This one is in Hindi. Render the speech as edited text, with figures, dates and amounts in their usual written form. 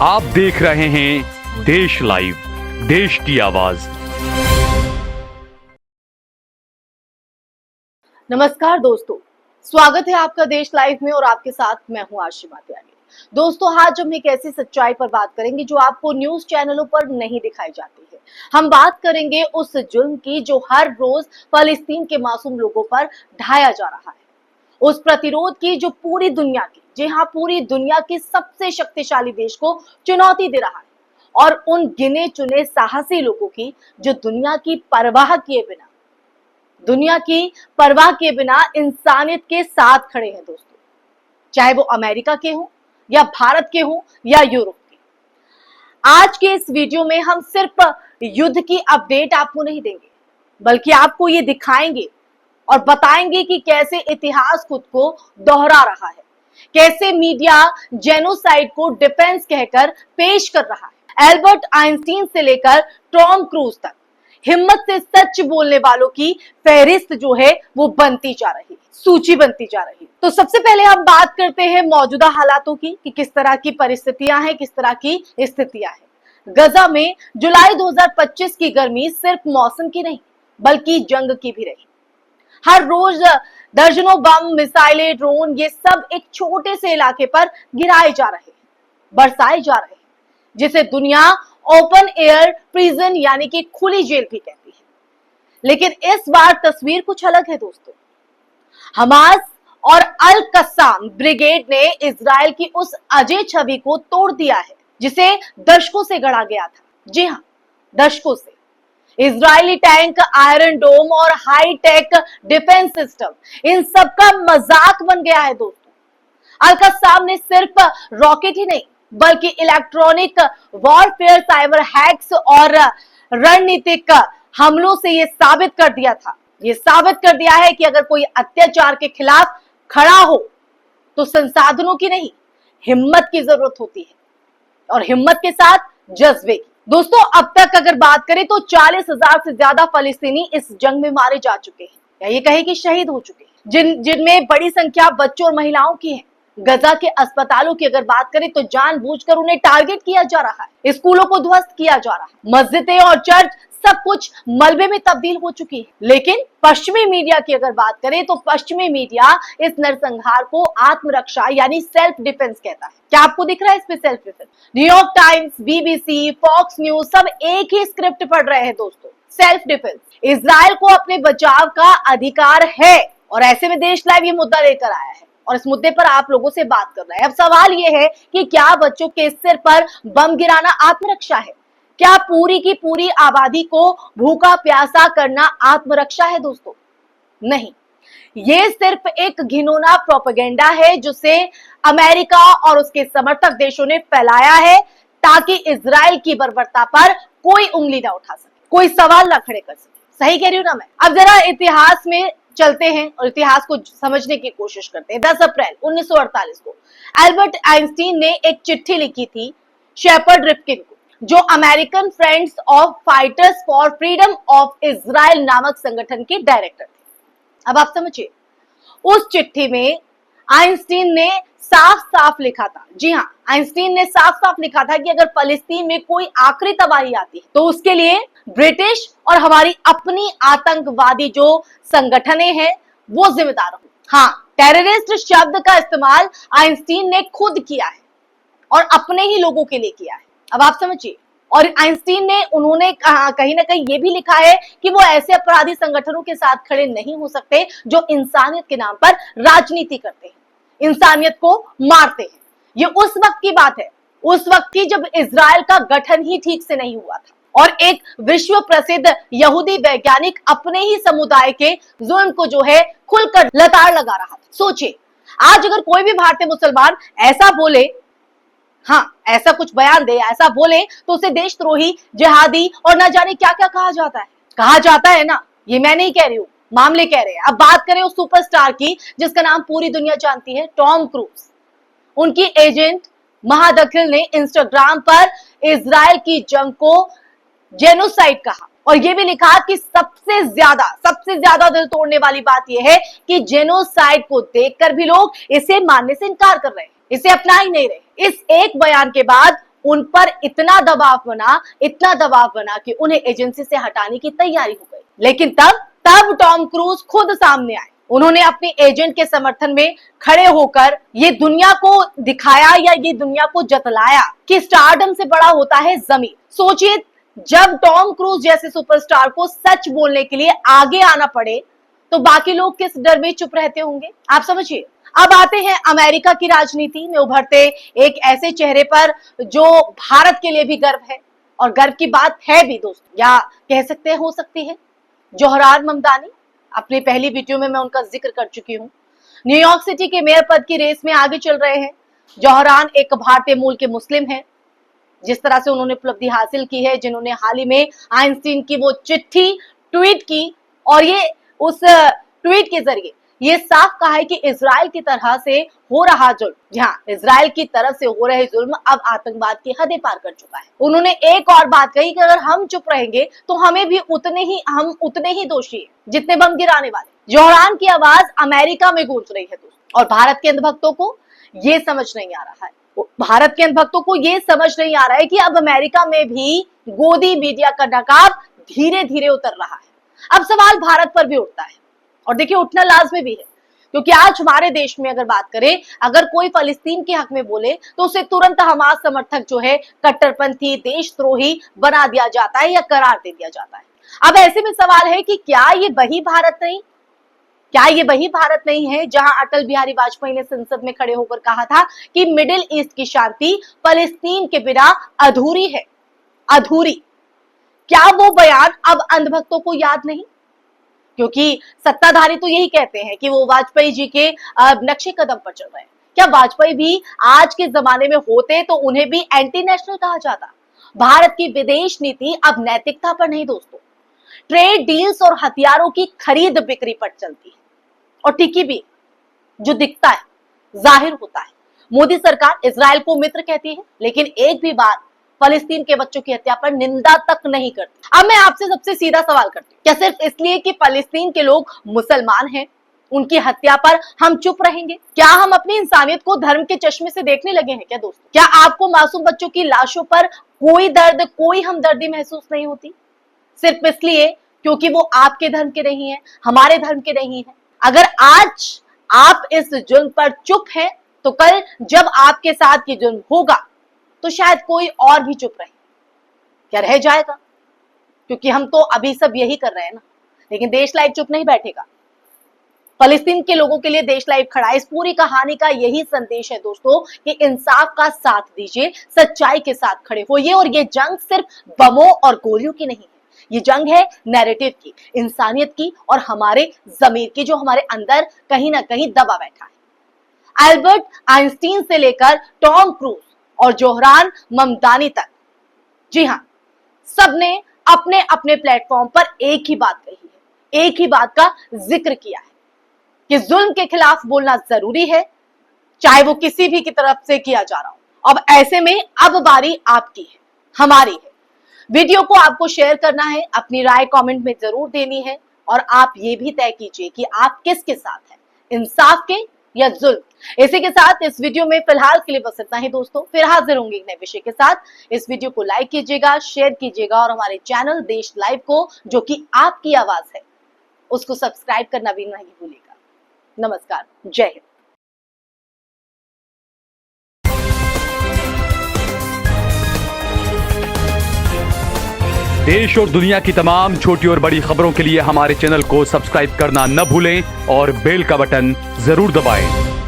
आप देख रहे हैं देश लाइव, देश की आवाज। नमस्कार दोस्तों, स्वागत है आपका देश लाइव में और आपके साथ मैं हूं आशिमा त्यागी। दोस्तों, आज हम एक ऐसी सच्चाई पर बात करेंगे जो आपको न्यूज चैनलों पर नहीं दिखाई जाती है। हम बात करेंगे उस जुल्म की जो हर रोज फलस्तीन के मासूम लोगों पर ढाया जा रहा है, उस प्रतिरोध की जो पूरी दुनिया की, जी हाँ, पूरी दुनिया के सबसे शक्तिशाली देश को चुनौती दे रहा है, और उन गिने चुने साहसी लोगों की जो दुनिया की परवाह किए बिना इंसानियत के साथ खड़े हैं दोस्तों, चाहे वो अमेरिका के हों या भारत के हों या यूरोप के। आज के इस वीडियो में हम सिर्फ युद्ध की अपडेट आपको नहीं देंगे, बल्कि आपको ये दिखाएंगे और बताएंगे कि कैसे इतिहास खुद को दोहरा रहा है, कैसे मीडिया जेनोसाइड को डिफेंस कहकर पेश कर रहा है। एल्बर्ट आइंस्टीन से लेकर टॉम क्रूज तक हिम्मत से सच बोलने वालों की फहरिस्त जो है वो सूची बनती जा रही है। तो सबसे पहले हम बात करते हैं मौजूदा हालातों की कि किस तरह की परिस्थितियां हैं, किस तरह की स्थितियां हैं। गजा में जुलाई 2025 की गर्मी सिर्फ मौसम की नहीं बल्कि जंग की भी रही। हर रोज दर्जनों बम, मिसाइलें, ड्रोन, ये सब एक छोटे से इलाके पर गिराए जा रहे हैं, बरसाए जा रहे हैं, जिसे दुनिया ओपन एयर प्रिजन यानी कि खुली जेल भी कहती है। लेकिन इस बार तस्वीर कुछ अलग है दोस्तों। हमास और अल कस्साम ब्रिगेड ने इजराइल की उस अजय छवि को तोड़ दिया है जिसे दशकों से गढ़ा गया था। जी हाँ, दशकों से। इजरायली टैंक, आयरन डोम और हाई टेक डिफेंस सिस्टम, इन सब का मजाक बन गया है दोस्तों। अल कस्साम ने सिर्फ रॉकेट ही नहीं बल्कि इलेक्ट्रॉनिक वॉरफेयर, साइबर हैक्स और रणनीतिक हमलों से ये साबित कर दिया है कि अगर कोई अत्याचार के खिलाफ खड़ा हो तो संसाधनों की नहीं, हिम्मत की जरूरत होती है, और हिम्मत के साथ जज्बे की। दोस्तों, अब तक अगर बात करें तो 40,000 से ज्यादा फलस्तीनी इस जंग में मारे जा चुके हैं, या ये कहे कि शहीद हो चुके हैं, जिनमें बड़ी संख्या बच्चों और महिलाओं की है। गजा के अस्पतालों की अगर बात करें तो जानबूझकर उन्हें टारगेट किया जा रहा है, स्कूलों को ध्वस्त किया जा रहा है, मस्जिदें और चर्च सब कुछ मलबे में तब्दील हो चुकी है। लेकिन पश्चिमी मीडिया की अगर बात करें तो पश्चिमी मीडिया इस नरसंहार को आत्मरक्षा यानी सेल्फ डिफेंस कहता है। क्या आपको दिख रहा है इसमें self defence? New York Times, BBC, Fox News सब एक ही स्क्रिप्ट पढ़ रहे हैं दोस्तों, सेल्फ डिफेंस। इजराइल को अपने बचाव का अधिकार है, और ऐसे में देश लाइव ये मुद्दा लेकर आया है और इस मुद्दे पर आप लोगों से बात कर रहे हैं। अब सवाल ये है कि क्या बच्चों के सिर पर बम गिराना आत्मरक्षा है? क्या पूरी की पूरी आबादी को भूखा प्यासा करना आत्मरक्षा है दोस्तों? नहीं, ये सिर्फ एक घिनौना प्रोपेगेंडा है जिसे अमेरिका और उसके समर्थक देशों ने फैलाया है ताकि इजराइल की बर्बरता पर कोई उंगली ना उठा सके, कोई सवाल ना खड़े कर सके। सही कह रही हूं ना मैं? अब जरा इतिहास में चलते हैं और इतिहास को समझने की कोशिश करते हैं। 10 अप्रैल 1948 को एल्बर्ट आइंस्टीन ने एक चिट्ठी लिखी थी शेपर्ड रिपकिन को, जो American friends of fighters for freedom of Israel नामक संगठन के डायरेक्टर थे। अब आप समझिए, उस चिट्ठी में आइंस्टीन ने साफ साफ लिखा था, जी हाँ, आइंस्टीन ने साफ साफ लिखा था कि अगर फलस्तीन में कोई आखिरी तबाही आती है तो उसके लिए ब्रिटिश और हमारी अपनी आतंकवादी जो संगठने हैं वो जिम्मेदार होंगे। हाँ, टेररिस्ट शब्द का इस्तेमाल आइंस्टीन ने खुद किया है और अपने ही लोगों के लिए किया है। अब आप समझिए, और आइंस्टीन ने उन्होंने कहीं ना कहीं ये भी लिखा है कि वो ऐसे अपराधी संगठनों के साथ खड़े नहीं हो सकते जो इंसानियत के नाम पर राजनीति करते हैं, इंसानियत को मारते हैं। ये उस वक्त की बात है, उस वक्त की जब इजराइल का गठन ही ठीक से नहीं हुआ था और एक विश्व प्रसिद्ध यहूदी वैज्ञानिक अपने ही समुदाय के जुल्म को जो है खुलकर लताड़ लगा रहा था। सोचिए, आज अगर कोई भी भारतीय मुसलमान ऐसा बोले, हाँ, ऐसा कुछ बयान दे, ऐसा बोले तो उसे देशद्रोही, जिहादी और न जाने क्या क्या कहा जाता है ना। ये मैं नहीं कह रही हूँ, मामले कह रहे हैं। अब बात करें उस सुपरस्टार की जिसका नाम पूरी दुनिया जानती है, टॉम क्रूज। उनकी एजेंट महादखिल ने इंस्टाग्राम पर इजराइल की जंग को जेनोसाइड कहा और ये भी लिखा कि सबसे ज्यादा दिल तोड़ने वाली बात यह है कि जेनोसाइड को देखकर भी लोग इसे मानने से इनकार कर रहे हैं, इसे अपना ही नहीं रहे। इस एक बयान के बाद उन पर इतना दबाव बना कि उन्हें एजेंसी से हटाने की तैयारी हो गई। लेकिन तब टॉम क्रूज खुद सामने आए। उन्होंने अपने एजेंट के समर्थन में खड़े होकर ये दुनिया को दिखाया या ये दुनिया को जतलाया कि स्टारडम से बड़ा होता है जमीर। सोचिए, जब टॉम क्रूज जैसे सुपरस्टार को सच बोलने के लिए आगे आना पड़े तो बाकी लोग किस डर में चुप रहते होंगे, आप समझिए। अब आते हैं अमेरिका की राजनीति में उभरते एक ऐसे चेहरे पर जो भारत के लिए भी गर्व है, और गर्व की बात है भी दोस्तों, या कह सकते हैं हो सकती है। जोहरान ममदानी, अपनी पहली वीडियो में मैं उनका जिक्र कर चुकी हूँ। न्यूयॉर्क सिटी के मेयर पद की रेस में आगे चल रहे हैं। जोहरान एक भारतीय मूल के मुस्लिम हैं। जिस तरह से उन्होंने उपलब्धि हासिल की है, जिन्होंने हाल ही में आइंस्टीन की वो चिट्ठी ट्वीट की, और ये उस ट्वीट के जरिए ये साफ कहा है कि इजराइल की तरह से हो रहा जुल्म, जहां इजराइल की तरफ से हो रहे जुल्म अब आतंकवाद की हदें पार कर चुका है। उन्होंने एक और बात कही कि अगर हम चुप रहेंगे तो हमें भी हम उतने ही दोषी हैं जितने बम गिराने वाले। जोहरान की आवाज अमेरिका में गूंज रही है दोस्तों, और भारत के अंधभक्तों को ये समझ नहीं आ रहा है। भारत के अंधभक्तों को ये समझ नहीं आ रहा है कि अब अमेरिका में भी गोदी मीडिया का नकाब धीरे धीरे उतर रहा है। अब सवाल भारत पर भी उठता है, और देखिए उठना लाजमी भी है, क्योंकि आज हमारे देश में अगर बात करें, अगर कोई फलस्तीन के हक में बोले तो उसे तुरंत हमास समर्थक जो है कट्टरपंथी, देशद्रोही बना दिया जाता है या करार दे दिया जाता है। अब ऐसे में सवाल है कि क्या ये वही भारत नहीं है जहां अटल बिहारी वाजपेयी ने संसद में खड़े होकर कहा था कि मिडिल ईस्ट की शांति फलस्तीन के बिना अधूरी है, अधूरी। क्या वो बयान अब अंधभक्तों को याद नहीं? क्योंकि सत्ताधारी तो यही कहते हैं कि वो वाजपेयी जी के नक्शे कदम पर चल रहे हैं। क्या वाजपेयी भी आज के जमाने में होते तो उन्हें भी एंटी नेशनल कहा जाता? भारत की विदेश नीति अब नैतिकता पर नहीं दोस्तों, ट्रेड डील्स और हथियारों की खरीद बिक्री पर चलती है, और टिकी भी। जो दिखता है, जाहिर होता है। मोदी सरकार इजराइल को मित्र कहती है, लेकिन एक भी बार फलस्तीन के बच्चों की हत्या पर निंदा तक नहीं करती। अब मैं आपसे सबसे सीधा सवाल करती हूँ, क्या सिर्फ इसलिए कि फलस्तीन के लोग मुसलमान हैं, उनकी हत्या पर हम चुप रहेंगे? क्या हम अपनी इंसानियत को धर्म के चश्मे से देखने लगे हैं क्या दोस्तों? क्या आपको मासूम बच्चों की लाशों पर कोई दर्द, कोई हमदर्दी महसूस नहीं होती, सिर्फ इसलिए क्योंकि वो आपके धर्म के नहीं है, हमारे धर्म के नहीं है? अगर आज आप इस जुल्म पर चुप हैं, तो कल जब आपके साथ ये जुल्म होगा तो शायद कोई और भी चुप रहे। क्या रह जाएगा? क्योंकि हम तो अभी सब यही कर रहे हैं ना। लेकिन देश लाइव चुप नहीं बैठेगा। फलस्तीन के लोगों के लिए देश लाइव खड़ा है। इस पूरी कहानी का यही संदेश है दोस्तों कि इंसाफ का साथ दीजिए, सच्चाई के साथ खड़े होइए, और ये जंग सिर्फ बमों और गोलियों की नहीं है, ये जंग है नैरेटिव की, इंसानियत की, और हमारे जमीर की, जो हमारे अंदर कहीं ना कहीं दबा बैठा है। अल्बर्ट आइंस्टीन से लेकर टॉम क्रूज और जोहरान ममदानी तक, जी हाँ, सबने अपने अपने प्लेटफॉर्म पर एक ही बात कही है, एक ही बात का जिक्र किया है कि जुल्म के खिलाफ बोलना जरूरी है, चाहे वो किसी भी की तरफ से किया जा रहा हो। अब ऐसे में अब बारी आपकी है, हमारी है। वीडियो को आपको शेयर करना है, अपनी राय कमेंट में जरूर देनी है, और आप ये भी तय कीजिए कि आप किसके साथ हैं, इंसाफ के या जुल्म। इसी के साथ इस वीडियो में फिलहाल के लिए बस इतना ही दोस्तों। फिर हाजिर होंगे एक नए विषय के साथ। इस वीडियो को लाइक कीजिएगा, शेयर कीजिएगा, और हमारे चैनल देश लाइव को, जो कि आपकी आवाज है, उसको सब्सक्राइब करना भी नहीं भूलिएगा। नमस्कार, जय हिंद। देश और दुनिया की तमाम छोटी और बड़ी खबरों के लिए हमारे चैनल को सब्सक्राइब करना न भूलें और बेल का बटन जरूर दबाएं।